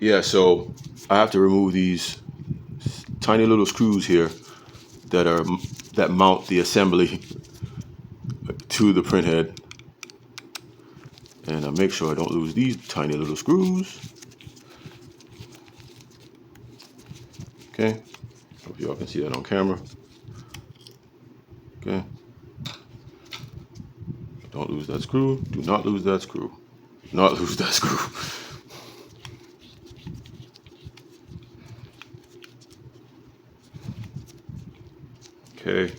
Yeah, so I have to remove these tiny little screws here that mount the assembly to the print head. And I make sure I don't lose these tiny little screws. Okay, hope y'all can see that on camera. Okay, don't lose that screw. Do not lose that screw. Not lose that screw. Okay.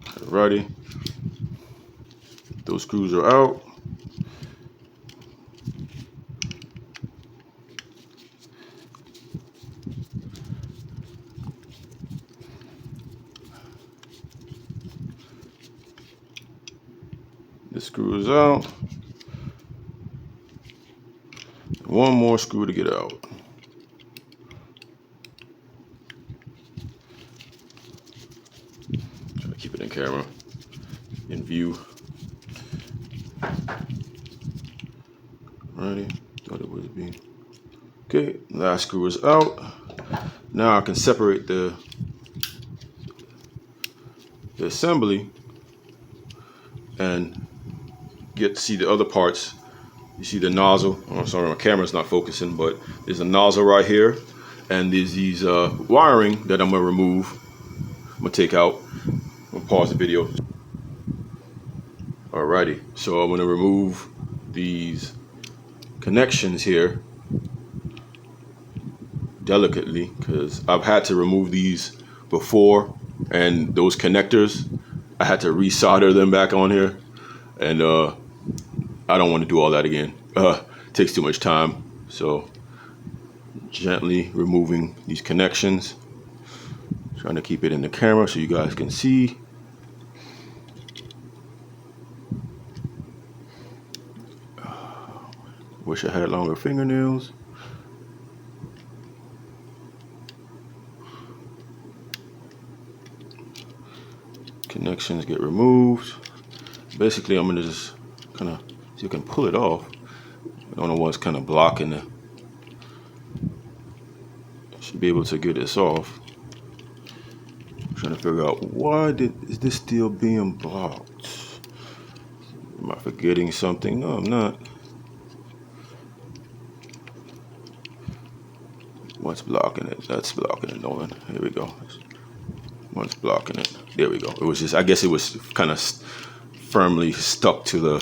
Alrighty. Those screws are out. This screw is out. One more screw to get out. Try to keep it in camera, in view. Alrighty, thought it would be. Okay, last screw is out. Now I can separate the assembly and get to see the other parts. You see the nozzle. Oh, sorry, my camera's not focusing, but there's a nozzle right here, and there's these wiring that I'm gonna remove. I'm gonna take out. I'm gonna pause the video. Alrighty, so I'm gonna remove these connections here delicately because I've had to remove these before, and those connectors I had to resolder them back on here, and I don't want to do all that again. It takes too much time. So gently removing these connections, trying to keep it in the camera so you guys can see. Wish I had longer fingernails. Connections get removed. Basically, I'm gonna just kind of, so you can pull it off. I don't know what's kind of blocking it. Should be able to get this off. I'm trying to figure out why is this still being blocked? Am I forgetting something? No, I'm not. What's blocking it? That's blocking it, Nolan. Here we go. What's blocking it? There we go. It was just, I guess it was kind of firmly stuck to the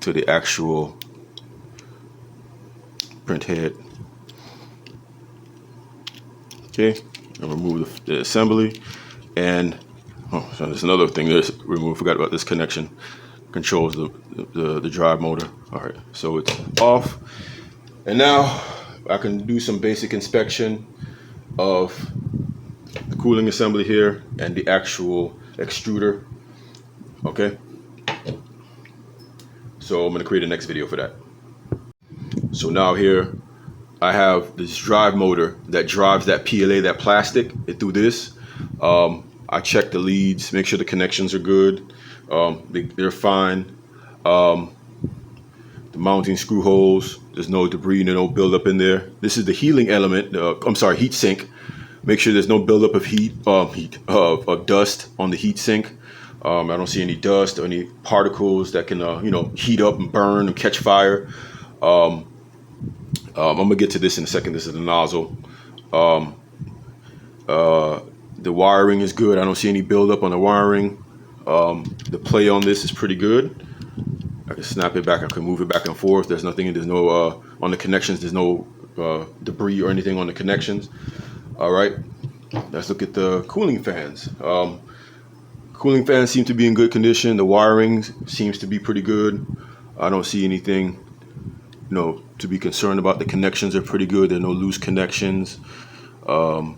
to the actual print head. Okay, I'll remove the assembly, and oh, so there's another thing that's removed. Forgot about this connection. Controls the drive motor. All right, so it's off, and now I can do some basic inspection of the cooling assembly here and the actual extruder. Okay, so I'm gonna create a next video for that. So now here I have this drive motor that drives that PLA, that plastic, through this. I check the leads, make sure the connections are good. They're fine. The mounting screw holes, there's no debris, no buildup in there. This is the heating element, heat sink. Make sure there's no buildup of of dust on the heat sink. I don't see any dust or any particles that can, heat up and burn and catch fire. I'm gonna get to this in a second. This is the nozzle. The wiring is good. I don't see any buildup on the wiring. The play on this is pretty good. I can snap it back. I can move it back and forth. There's nothing. There's no on the connections. There's no debris or anything on the connections. All right. Let's look at the cooling fans. Cooling fans seem to be in good condition. The wiring seems to be pretty good. I don't see anything, to be concerned about. The connections are pretty good. There are no loose connections. Yeah,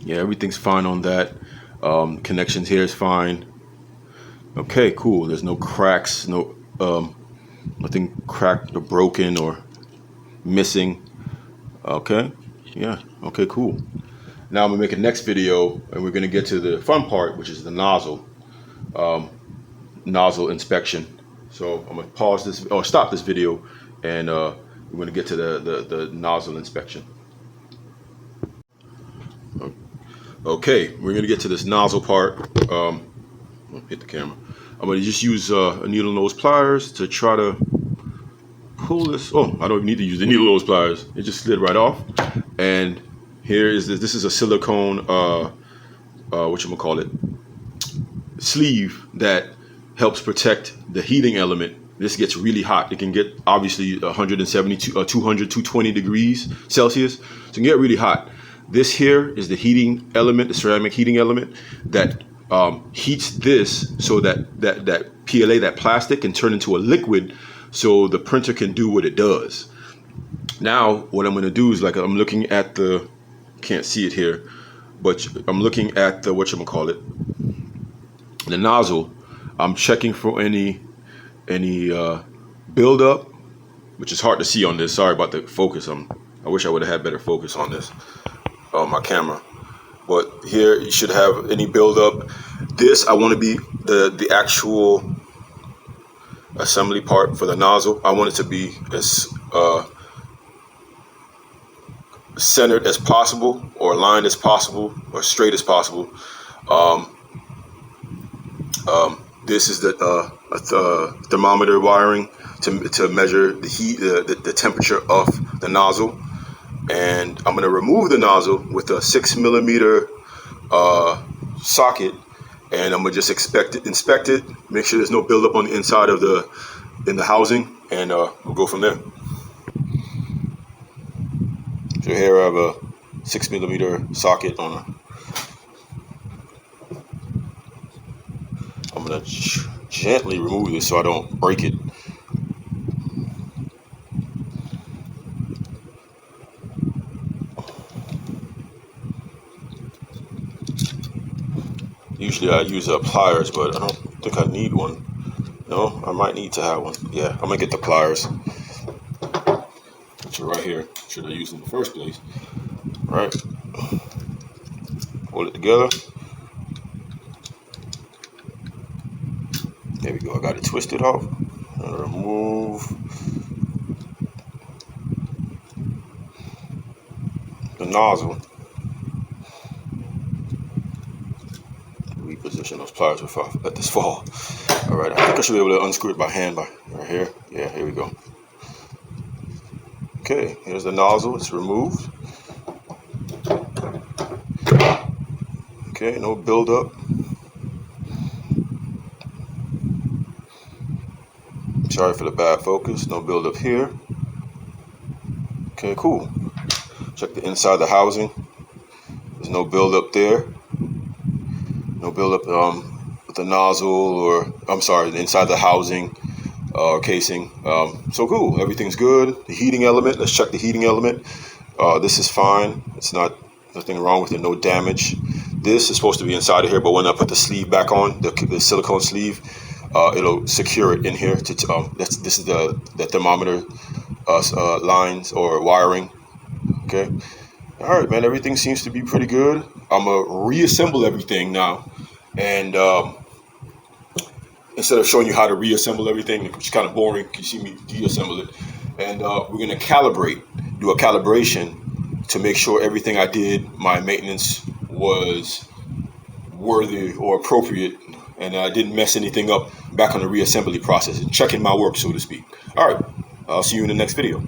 everything's fine on that. Connections here is fine. Okay, cool. There's no cracks, nothing cracked or broken or missing. Okay, yeah, okay, cool. Now I'm gonna make a next video, and we're gonna get to the fun part, which is the nozzle inspection. So I'm gonna pause this or stop this video, and we're gonna get to the nozzle inspection. Okay, we're gonna get to this nozzle part. Hit the camera. I'm gonna just use a needle nose pliers to try to pull this. Oh, I don't even need to use the needle nose pliers. It just slid right off. And here is this. This is a silicone whatchamacallit, sleeve that helps protect the heating element. This gets really hot. It can get obviously 172, 200, 220 degrees Celsius. So it can get really hot. This here is the heating element, the ceramic heating element that heats this so that PLA, that plastic, can turn into a liquid so the printer can do what it does. Now, what I'm going to do is, like, I'm looking at the, can't see it here, but I'm looking at the, whatchamacallit, the nozzle. I'm checking for any buildup, which is hard to see on this. Sorry about the focus. I wish I would have had better focus on this, on my camera. But here you should have any buildup. This, I want to be the actual assembly part for the nozzle. I want it to be as centered as possible, or aligned as possible, or straight as possible. This is the thermometer wiring to measure the heat, the temperature of the nozzle. And I'm going to remove the nozzle with a 6mm socket, and I'm going to just inspect it, make sure there's no buildup on the inside of the housing, and we'll go from there. So here I have a 6mm socket on a. I'm going to gently remove this so I don't break it. Usually I use pliers, but I don't think I need one. No, I might need to have one. Yeah, I'm gonna get the pliers. Which are right here. Should I use in the first place? Right. Hold it together. There we go. I got it twisted off. And remove the nozzle. Reposition those pliers before I let this fall. All right, I think I should be able to unscrew it by hand right here. Yeah, here we go. Okay, here's the nozzle. It's removed. Okay, no buildup. Sorry for the bad focus. No buildup here. Okay, cool. Check the inside of the housing. There's no buildup there. No buildup with the nozzle, or I'm sorry, inside the housing casing. So cool. Everything's good. The heating element. Let's check the heating element. This is fine. It's nothing wrong with it. No damage. This is supposed to be inside of here, but when I put the sleeve back on, the silicone sleeve, it'll secure it in here. This is the thermometer lines or wiring. Okay. All right, man. Everything seems to be pretty good. I'm gonna reassemble everything now, and instead of showing you how to reassemble everything, which is kind of boring, you see me deassemble it, and we're gonna do a calibration to make sure everything I did, my maintenance, was worthy or appropriate, and I didn't mess anything up back on the reassembly process, and checking my work, so to speak. All right, I'll see you in the next video.